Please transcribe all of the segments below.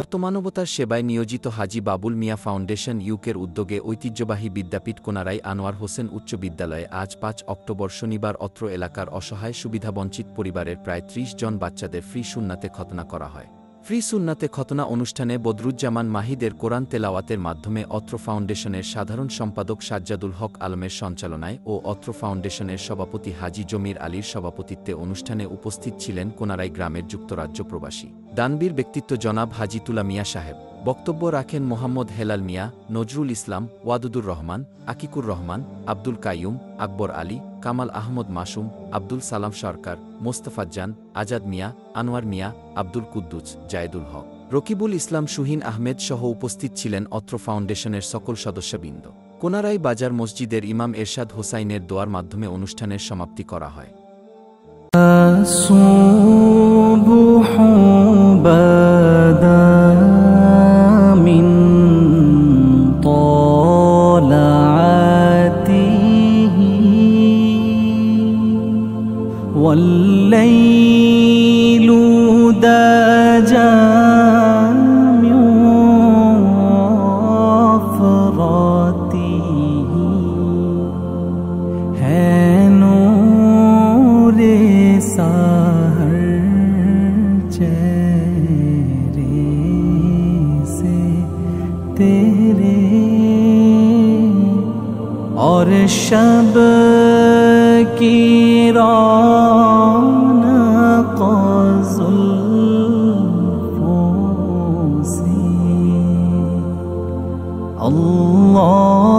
আর্তমানবতার সেবায় নিয়োজিত হাজী বাবুল মিয়া ফাউন্ডেশন ইউকের উদ্যোগে ঐতিহ্যবাহী বিদ্যাপীঠ কোনারাই আনোয়ার হোসেন উচ্চ বিদ্যালয়ে আজ ৫ অক্টোবর শনিবার অত্র এলাকার অসহায় সুবিধাবঞ্চিত পরিবারের প্রায় ৩০ জন বাচ্চাদের ফ্রি সুন্নাতে খতনা করা হয়। ফ্রি সুন্নাতে খতনা অনুষ্ঠানে বদরুজ্জামান মাহিদের কোরআন তেলাওয়াতের মাধ্যমে অত্র ফাউন্ডেশনের সাধারণ সম্পাদক সাজ্জাদুল হক আলমের সঞ্চালনায় ও অত্র ফাউন্ডেশনের সভাপতি হাজী জমির আলীর সভাপতিত্বে অনুষ্ঠানে উপস্থিত ছিলেন কোনারাই গ্রামের যুক্তরাজ্য প্রবাসী দানবীর ব্যক্তিত্ব জনাব হাজী তুলা মিয়া সাহেব। বক্তব্য রাখেন মোহাম্মদ হেলাল মিয়া, নজরুল ইসলাম, ওয়াদুদুর রহমান, আকিকুর রহমান, আব্দুল কাইয়ুম, আকবর আলী, কামাল আহমদ মাসুম, আব্দুল সালাম সরকার, মোস্তফাজ্জান, আজাদ মিয়া, আনোয়ার মিয়া, আব্দুল কুদ্দুস, জায়েদুল হক, রকিবুল ইসলাম, সুহিন আহমেদ সহ উপস্থিত ছিলেন অত্র ফাউন্ডেশনের সকল সদস্যবৃন্দ। কোনারাই বাজার মসজিদের ইমাম এরশাদ হোসাইনের দোয়ার মাধ্যমে অনুষ্ঠানের সমাপ্তি করা হয়। والليل دجى من وفرته है नूर सहर चेहरे से तेरे और शब की अल्लाहु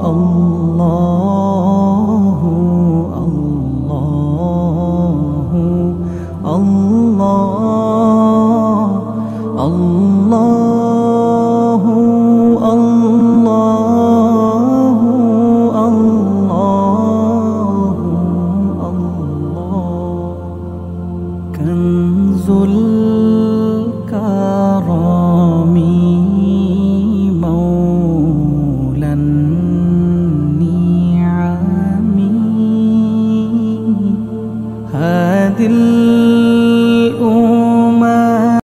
अल्लाहु अल्लाहु अल्लाह अल्लाह